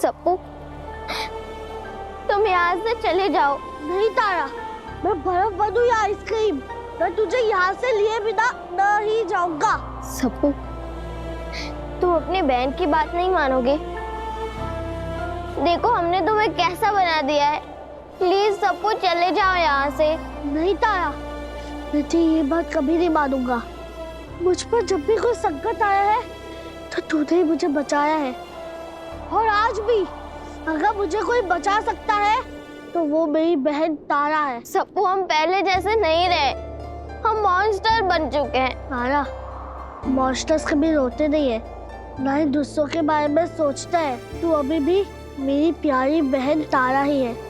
सप्पू, तुम यहाँ से चले जाओ। नहीं तारा, मैं बर्फ बनूं या आइसक्रीम, मैं तुझे यहाँ से लिए बिना नहीं जाऊंगा। सप्पू, तुम अपनी बहन की बात नहीं मानोगे। देखो हमने तुम्हें कैसा बना दिया है। प्लीज सप्पू चले जाओ यहाँ से। नहीं तारा, मैं तेरी ये बात कभी नहीं मानूंगा। मुझ पर जब भी कोई संकट आया है तो तूने ही मुझे बचाया है, और आज भी अगर मुझे कोई बचा सकता है तो वो मेरी बहन तारा है। सप्पू, हम पहले जैसे नहीं रहे, हम मॉन्स्टर बन चुके हैं। तारा, मॉन्स्टर्स कभी रोते नहीं है, ना ही दूसरों के बारे में सोचते हैं। तू अभी भी मेरी प्यारी बहन तारा ही है।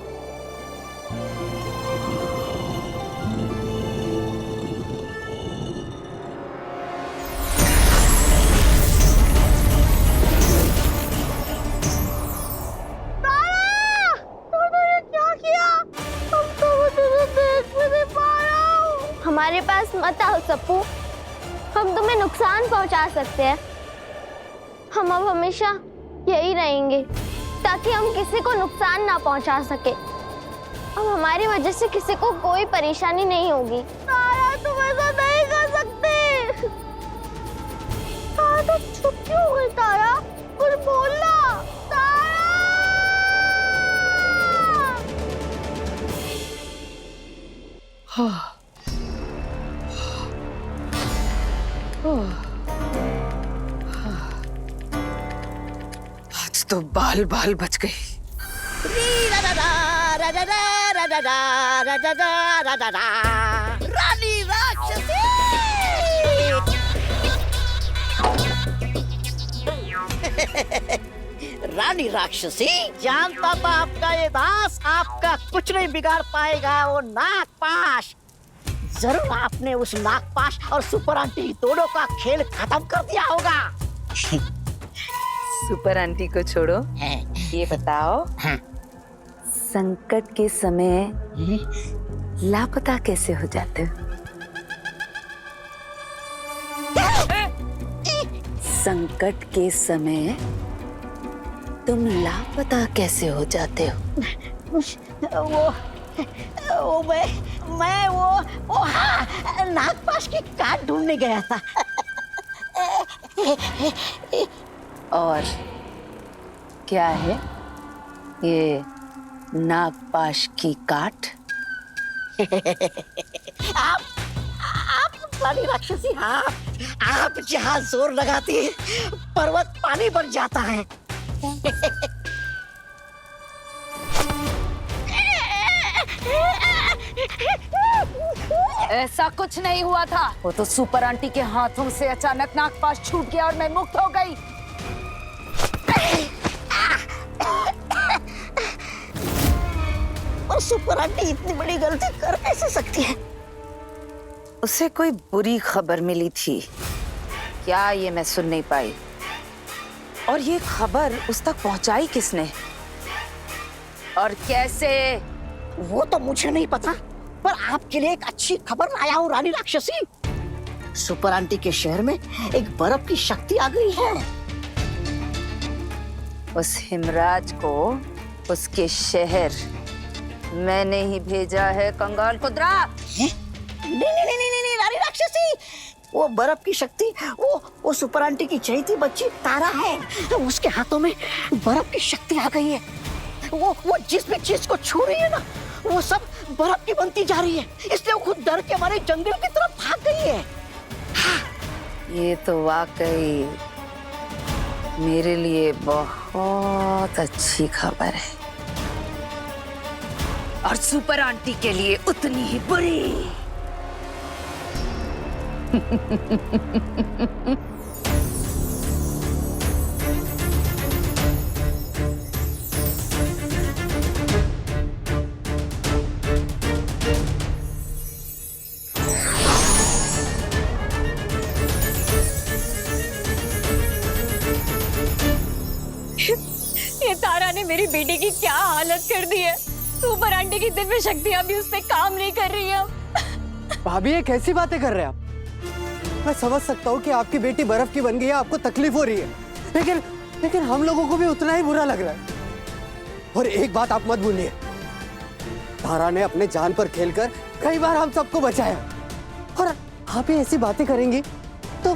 हमारे पास मत आओ सप्पू, हम तुम्हें नुकसान पहुंचा सकते हैं। हम अब हमेशा यही रहेंगे ताकि हम किसी को नुकसान ना पहुंचा सके। अब हमारी वजह से किसी को कोई परेशानी नहीं होगी। तारा, तुम ऐसा नहीं कर सकते। तारा, तुम चुप क्यों हो गई? तारा, कुछ बोलना। तारा! आज तो बाल बाल बच गई। रानी राक्षसी! रानी राक्षसी, जानता था आपका ये दास आपका कुछ नहीं बिगाड़ पाएगा। वो नागपाश, जरूर आपने उस नागपाश और सुपर आंटी दोनों का खेल खत्म कर दिया होगा। सुपर आंटी को छोड़ो, ये बताओ संकट के समय लापता कैसे हो जाते हो? संकट के समय तुम लापता कैसे हो जाते हो? वो हाँ, नागपाश की काट ढूंढने गया था। और क्या है ये नागपाश की काट? आप रानी राक्षसी, हाँ, आप जहाँ जोर लगाती है पर्वत पानी बन जाता है। ऐसा कुछ नहीं हुआ था। वो तो सुपर आंटी के हाथों से अचानक नागपाश छूट गया और मैं मुक्त हो गई। और सुपर आंटी इतनी बड़ी गलती कर कैसे सकती है? उसे कोई बुरी खबर मिली थी क्या, ये मैं सुन नहीं पाई। और ये खबर उस तक पहुंचाई किसने और कैसे? वो तो मुझे नहीं पता, पर आपके लिए एक अच्छी खबर लाया हूँ रानी राक्षसी। सुपर आंटी के शहर में एक बर्फ की शक्ति आ गई है। उस हिमराज को उसके शहर मैंने ही भेजा है, कंगाल कुदरा। नहीं रानी राक्षसी, वो बर्फ की शक्ति वो सुपर आंटी की चहेती बच्ची तारा है। उसके हाथों में बर्फ की शक्ति आ गई है। वो जिस भी चीज को छू रही है ना, वो सब बर्फ की बनती जा रही है। इसलिए वो खुद डर के हमारे जंगल की तरफ भाग गई है। हाँ। ये तो वाकई मेरे लिए बहुत अच्छी खबर है और सुपर आंटी के लिए उतनी ही बुरी। ये तारा ने मेरी बेटी की क्या हालत कर दी है। सुपर आंटी की दिव्य शक्तियां भी उस पे काम नहीं कर रही है। भाभी, ये कैसी बातें कर रहे हैं आप? मैं समझ सकता हूँ कि आपकी बेटी बर्फ की बन गई है, आपको तकलीफ हो रही है, लेकिन हम लोगों को भी उतना ही बुरा लग रहा है। और एक बात आप मत भूलिए, तारा ने अपने जान पर खेलकर कई बार हम सबको बचाया, और आप ही ऐसी बातें करेंगी तो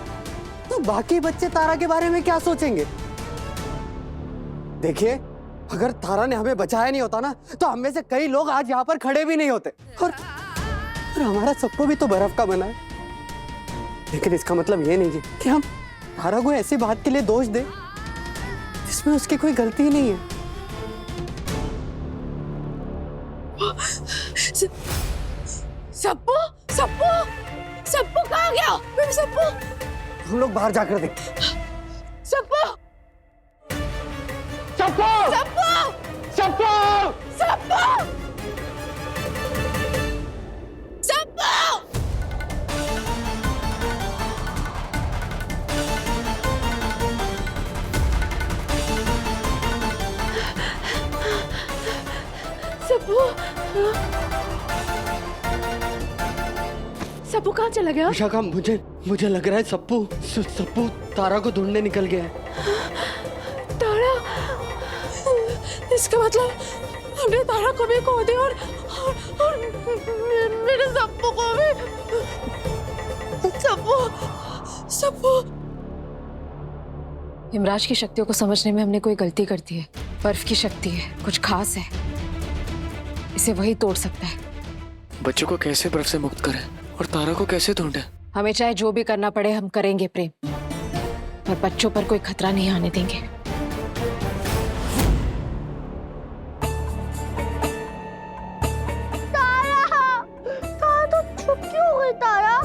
बाकी बच्चे तारा के बारे में क्या सोचेंगे? देखिए, अगर तारा ने हमें बचाया नहीं होता ना, तो हम में से कई लोग आज यहाँ पर खड़े भी नहीं होते, और हमारा सबको भी तो बर्फ का बना है। लेकिन इसका मतलब ये नहीं कि हम तारा को ऐसी बात के लिए दोष दें जिसमें उसकी कोई गलती ही नहीं है। सप्पू सप्पू सप्पू कहाँ गया? मेरे सप्पू, हम लोग बाहर जाकर देखते हैं। सप्पू सप्पू! सप्पू सप्पू! सप्पू सप्पू! सप्पू सप्पू कहाँ चला गया? विशाखा, मुझे लग रहा है सप्पू तारा को ढूंढने निकल गया है। तारा, इसका मतलब हमने तारा को भी खो दिया, और मेरे सप्पू को भी। सप्पू हिमराज की शक्तियों को समझने में हमने कोई गलती कर दी है। बर्फ की शक्ति है, कुछ खास है, इसे वही तोड़ सकता है। बच्चों को कैसे बर्फ से मुक्त करें और तारा को कैसे ढूंढें? हमें चाहे जो भी करना पड़े हम करेंगे प्रेम, पर बच्चों पर कोई खतरा नहीं आने देंगे। तारा तो चुप क्यों हो गई? तारा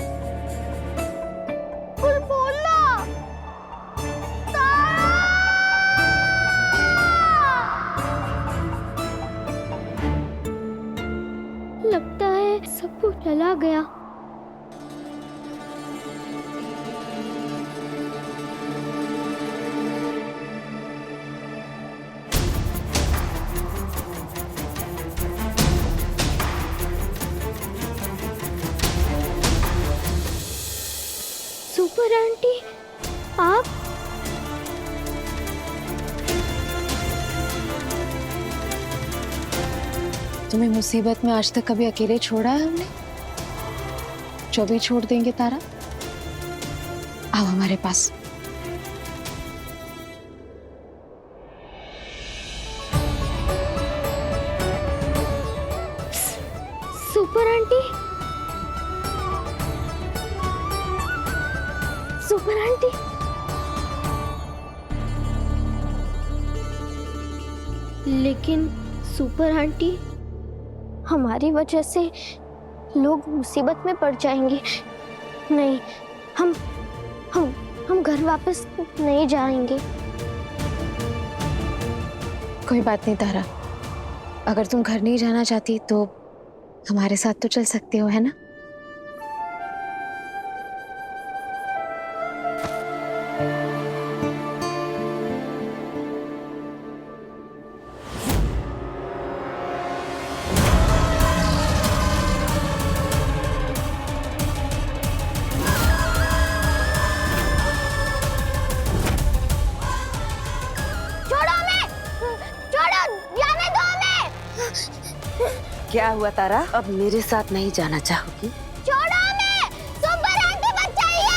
कुछ बोलना। लगता है सप्पू चला गया। सुपर आंटी, आप? तुम्हें मुसीबत में आज तक कभी अकेले छोड़ा है हमने? जो भी छोड़ देंगे तारा, आओ हमारे पास। सुपर आंटी, सुपर आंटी, लेकिन सुपर आंटी, हमारी वजह से लोग मुसीबत में पड़ जाएंगे। नहीं, हम घर वापस नहीं जाएंगे। कोई बात नहीं तारा, अगर तुम घर नहीं जाना चाहती तो हमारे साथ तो चल सकते हो, है ना? क्या हुआ तारा? अब मेरे साथ नहीं जाना चाहोगी? छोड़ो हमें! सुपर आंटी बचाइए!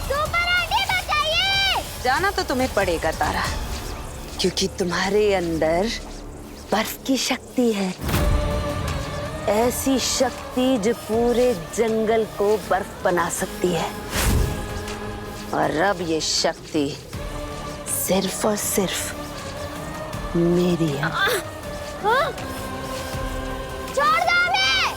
सुपर आंटी बचाइए! जाना तो तुम्हें पड़ेगा तारा, क्योंकि तुम्हारे अंदर बर्फ की शक्ति है। ऐसी शक्ति जो पूरे जंगल को बर्फ बना सकती है। और अब ये शक्ति सिर्फ और सिर्फ मेरी है। छोड़ दो हमें!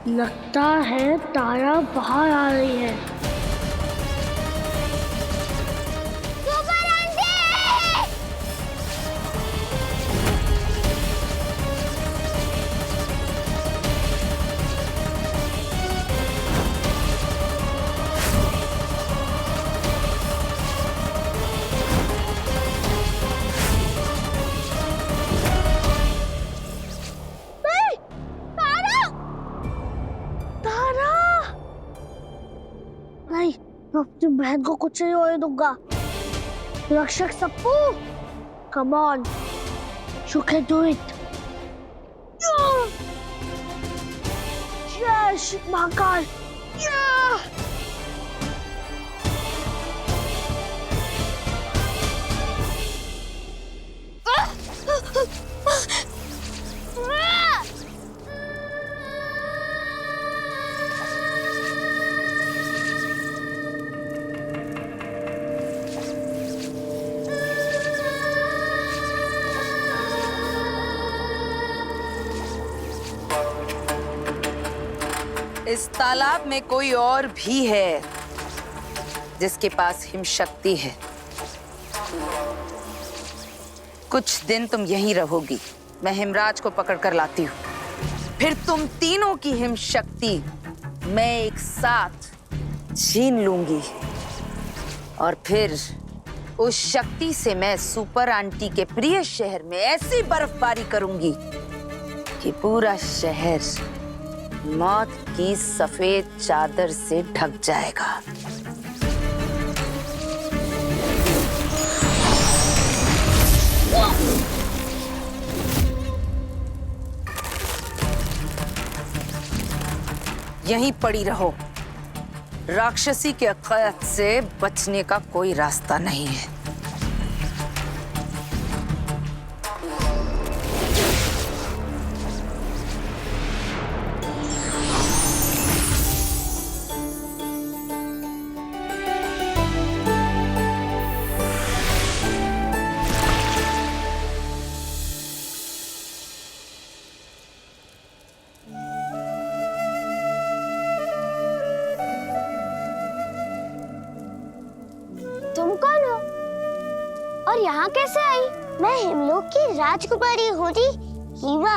लगता है तारा बाहर आ रही है। Super aunty! मैं अपनी बहन को कुछ नहीं होने दूंगा। रक्षक सप्पू, come on, you can do it. Yes, Mahakal. Yeah. इस तालाब में कोई और भी है जिसके पास हिम शक्ति है। कुछ दिन तुम यहीं रहोगी, मैं हिमराज को पकड़ कर लाती हूँ। फिर तुम तीनों की हिम शक्ति मैं एक साथ छीन लूंगी और फिर उस शक्ति से मैं सुपर आंटी के प्रिय शहर में ऐसी बर्फबारी करूंगी कि पूरा शहर मौत की सफेद चादर से ढक जाएगा। यहीं पड़ी रहो, राक्षसी के कैद से बचने का कोई रास्ता नहीं है। तुम कौन हो और यहाँ कैसे आई? मैं हिमलोक की राजकुमारी होती हीवा।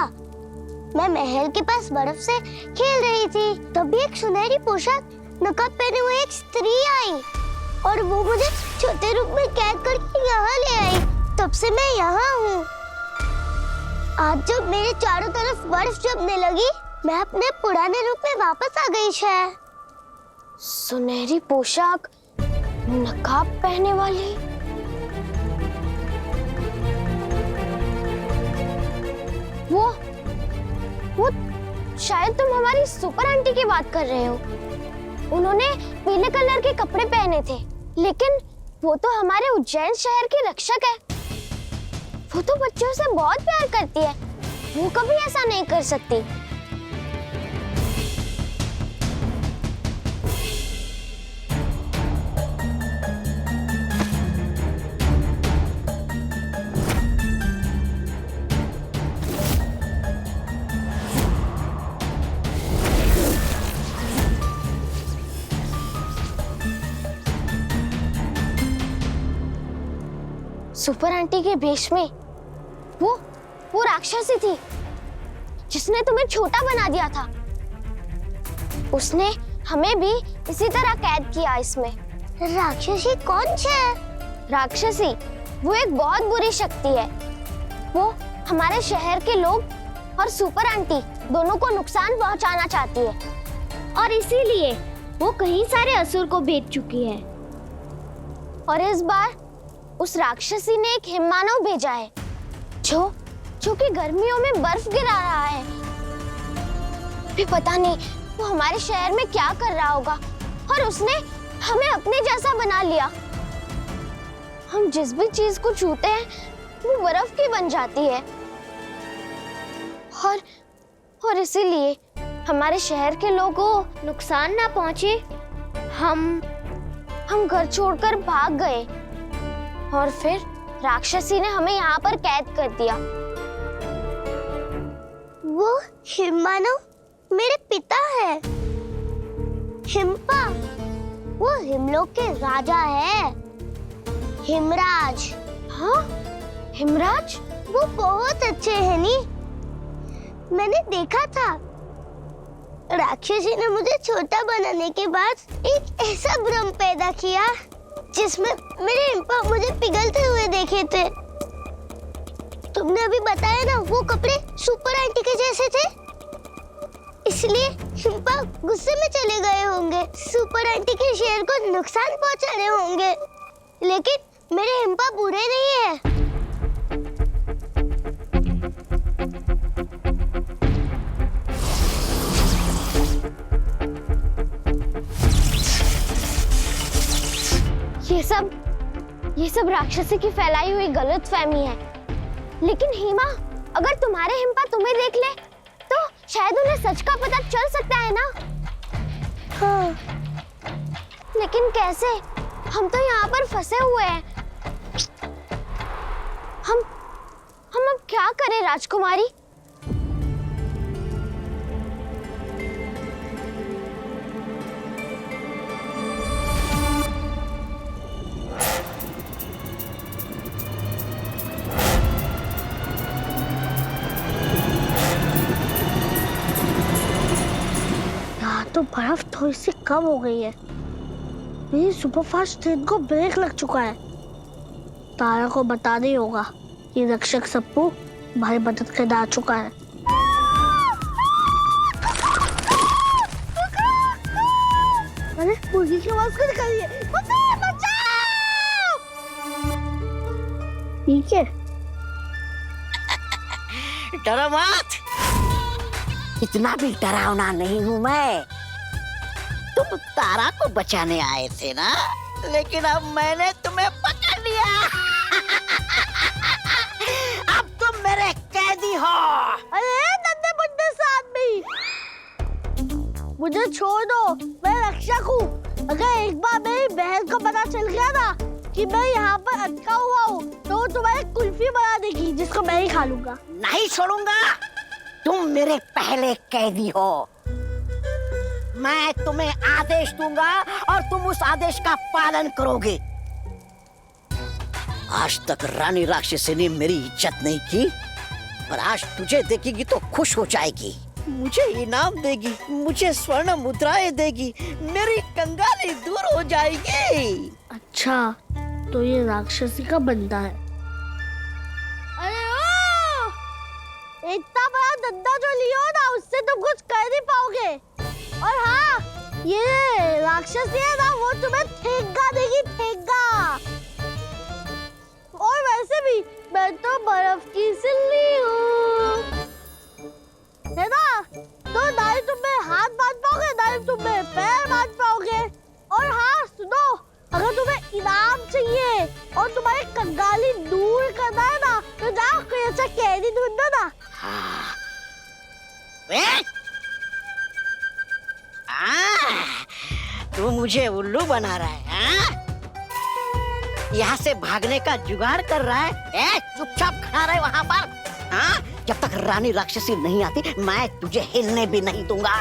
मैं महल के पास बर्फ से खेल रही थी, तभी एक सुनहरी पोशाक नकाब पहने हुए एक स्त्री आई और वो मुझे छोटे रूप में कैद करके यहाँ ले आई। तब से मैं यहाँ हूँ। आज जब मेरे चारों तरफ बर्फ जमने लगी, मैं अपने पुराने रूप में वापस आ गई। शायद सुनहरी पोशाक, नकाब पहने वाली। वो शायद तुम हमारी सुपर आंटी की बात कर रहे हो। उन्होंने पीले कलर के कपड़े पहने थे, लेकिन वो तो हमारे उज्जैन शहर की रक्षक है। वो तो बच्चों से बहुत प्यार करती है, वो कभी ऐसा नहीं कर सकती। सुपर आंटी के भेष में वो राक्षसी थी जिसने तुम्हें छोटा बना दिया था। उसने हमें भी इसी तरह कैद किया इसमें। राक्षसी कौन है? राक्षसी वो एक बहुत बुरी शक्ति है। वो हमारे शहर के लोग और सुपर आंटी दोनों को नुकसान पहुंचाना चाहती है और इसीलिए वो कई सारे असुर को भेज चुकी है। और इस बार उस राक्षसी ने एक हिममानव भेजा है जो कि गर्मियों में बर्फ गिरा रहा है। भी पता नहीं वो हमारे शहर में क्या कर रहा होगा और उसने हमें अपने जैसा बना लिया। हम जिस भी चीज को छूते हैं वो बर्फ की बन जाती है और इसीलिए हमारे शहर के लोगों को नुकसान ना पहुंचे, हम घर छोड़कर भाग गए और फिर राक्षसी ने हमें यहाँ पर कैद कर दिया। वो हिममानव मेरे पिता है, हिम्पा। वो हिमलोक के राजा है, हिमराज। हाँ, हिमराज? वो बहुत अच्छे हैं नी। मैंने देखा था राक्षसी ने मुझे छोटा बनाने के बाद एक ऐसा भ्रम पैदा किया जिसमें मेरे हिम्पा मुझे पिघलते हुए देखे थे। तुमने अभी बताया ना वो कपड़े सुपर आंटी के जैसे थे, इसलिए हिम्पा गुस्से में चले गए होंगे, सुपर आंटी के शेर को नुकसान पहुंचाने होंगे। लेकिन मेरे हिम्पा बुरे नहीं है। ये सब राक्षसी की फैलाई हुई गलतफहमी है। लेकिन हीमा, अगर तुम्हारे हिम्पा तुम्हें देख ले तो शायद उन्हें सच का पता चल सकता है ना। हाँ। लेकिन कैसे? हम तो यहाँ पर फंसे हुए हैं। हम अब क्या करें राजकुमारी? तो बर्फ थोड़ी सी कम हो गई है। मेरी सुपरफास्ट ट्रेन को ब्रेक लग चुका है। तारा को बताना ही होगा कि रक्षक सप्पू हमारी मदद करने आ चुका है। अरे मुर्गी की आवाज को निकालिए। ठीक है, डरो मत, इतना भी डरावना नहीं हूँ मैं। तुम तारा को बचाने आए थे ना, लेकिन अब मैंने तुम्हें पकड़ लिया। अब तुम मेरे कैदी हो। अरे नन्हे मुन्ने से आदमी, मुझे छोड़ दो, मैं रक्षक हूँ। अगर एक बार मेरी बहन को पता चल गया ना कि मैं यहाँ पर अटका हुआ हूँ, तो तुम्हारी कुल्फी बना देगी जिसको मैं ही खा लूंगा। नहीं छोड़ूंगा, तुम मेरे पहले कैदी हो। मैं तुम्हें आदेश दूंगा और तुम उस आदेश का पालन करोगे। आज तक रानी राक्षसी ने मेरी इज्जत नहीं की, और आज तुझे देखेगी तो खुश हो जाएगी। मुझे इनाम देगी, मुझे स्वर्ण मुद्राएं देगी, मेरी कंगाली दूर हो जाएगी। अच्छा, तो ये राक्षसी का बंदा है। अरे ओ! इतना बड़ा धंधा जो लियो ना, उससे तुम कुछ कर नहीं पाओगे। और हाँ, ये राक्षसी है ना, वो तुम्हें ठेंगा देगी, ठेंगा। और वैसे भी मैं तो बर्फ की सिल्ली हूँ, है ना? तो ना ही तुम मेरे हाथ बांध पाओगे, ना ही तुम मेरे पैर बांध पाओगे। और हाँ सुनो, अगर तुम्हें इनाम चाहिए और तुम्हारी कंगाली दूर करना है ना, तो जाओ कोई अच्छा कैदी ढूंढो ना। तू मुझे उल्लू बना रहा है? यहाँ से भागने का जुगाड़ कर रहा है? चुपचाप खड़ा रहे वहाँ पर। हाँ? जब तक रानी राक्षसी नहीं आती, मैं तुझे हिलने भी नहीं दूंगा।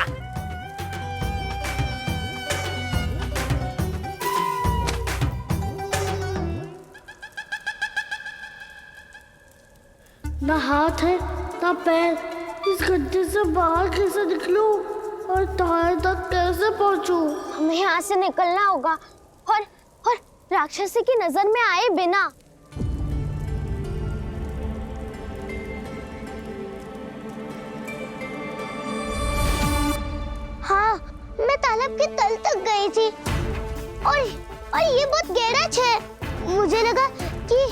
ना हाथ है ना पैर, इस गड्ढे से बाहर कैसे निकलूं और तारे तक कैसे पहुंचूं? हमें यहाँ से निकलना होगा और राक्षसी की नजर में आए बिना। हाँ, मैं तालाब के तल तक गई थी और ये बहुत गहरा है। मुझे लगा कि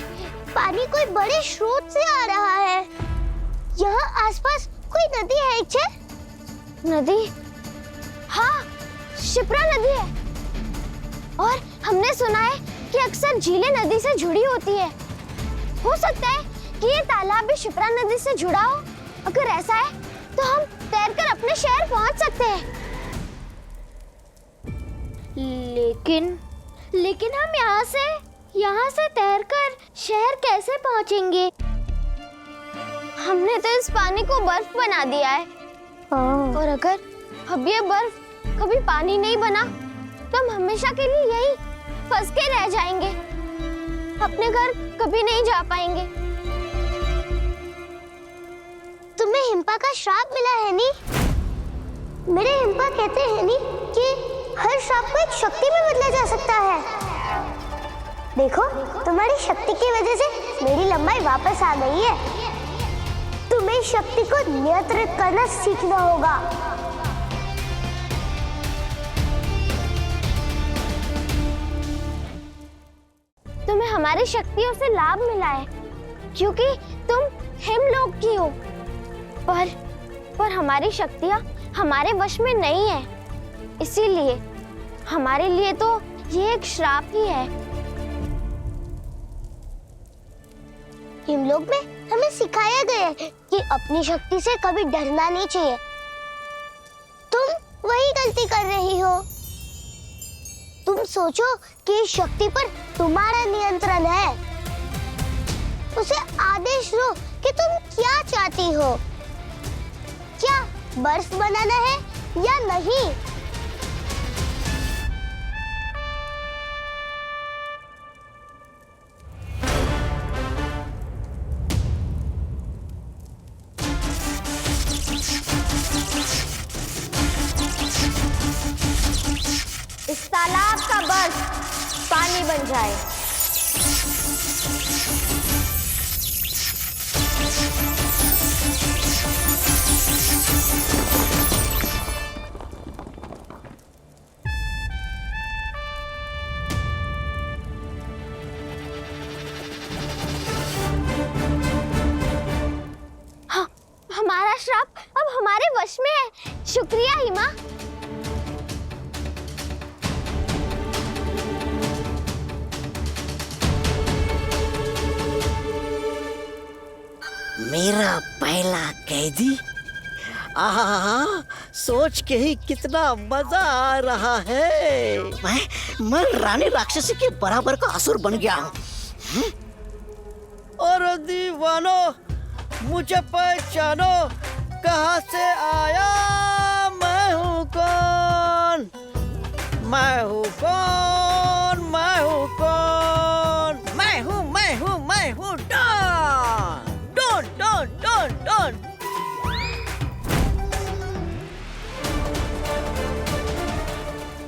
पानी कोई बड़े स्रोत से आ रहा है। यहाँ आसपास कोई नदी है क्या? नदी? हाँ, शिप्रा नदी है। और हमने सुना है कि अक्सर झीलें नदी से जुड़ी होती है। हो सकता है कि ये तालाब भी शिप्रा नदी से जुड़ा हो। अगर ऐसा है तो हम तैरकर अपने शहर पहुंच सकते हैं। लेकिन हम यहाँ से तैरकर शहर कैसे पहुंचेंगे? हमने तो इस पानी को बर्फ बना दिया है। और अगर अब ये बर्फ कभी पानी नहीं बना तो हम हमेशा के लिए यही फंस के रह जाएंगे, अपने घर कभी नहीं जा पाएंगे। तुम्हें हिम्पा का श्राप मिला है नी? मेरे हिम्पा कहते हैं नी कि हर श्राप को एक शक्ति में बदला जा सकता है। देखो, तुम्हारी शक्ति की वजह से मेरी लंबाई वापस आ गई है। तुम्हें शक्ति को नियंत्रित करना सीखना होगा। हमारी शक्तियों से लाभ मिला है, क्योंकि तुम हिमलोक की हो। पर हमारी शक्तियां हमारे वश में नहीं है, इसीलिए हमारे लिए तो ये एक श्राप ही है। हिमलोक में हमें सिखाया गया है कि अपनी शक्ति से कभी डरना नहीं चाहिए। तुम वही गलती कर रही हो। तुम सोचो कि इस शक्ति पर तुम्हारा नियंत्रण है। उसे आदेश दो कि तुम क्या चाहती हो। क्या बर्फ बनाना है या नहीं? इस तालाब का बर्फ पानी बन जाए। हाँ, हमारा श्राप अब हमारे वश में है। शुक्रिया हिमा। मेरा पहला कैदी। आहा, सोच के ही कितना मजा आ रहा है। मैं रानी राक्षसी के बराबर का असुर बन गया हूँ। और दीवानो, मुझे पहचानो, कहाँ से आया? मैं हूँ कौन? मैं हूँ कौन? मैं हूँ कौन? मैं हूँ डॉन। डॉन।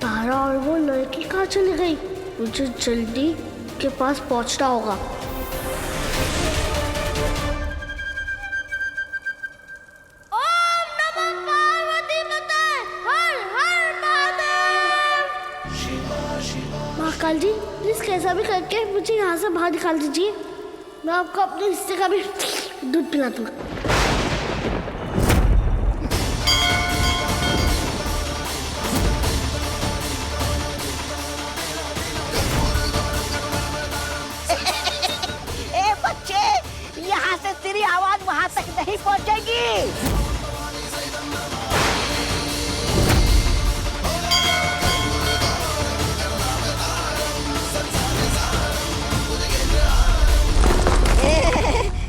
तारा और वो लड़की कहाँ चली गई? मुझे जल्दी के पास पहुंचना होगा। ओम नमः पार्वती माता, हर हर महादेव। महाकाल जी, प्लीज कैसा भी करके मुझे यहाँ से बाहर निकाल दीजिए। मैं आपको अपने हिस्से का भी दूध पिला दूंगा। ए बच्चे, यहाँ से तेरी आवाज वहाँ तक नहीं पहुँचेगी।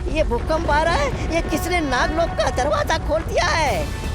ये भूकंप आ रहा है। ये किसने नागलोक का दरवाजा खोल दिया है?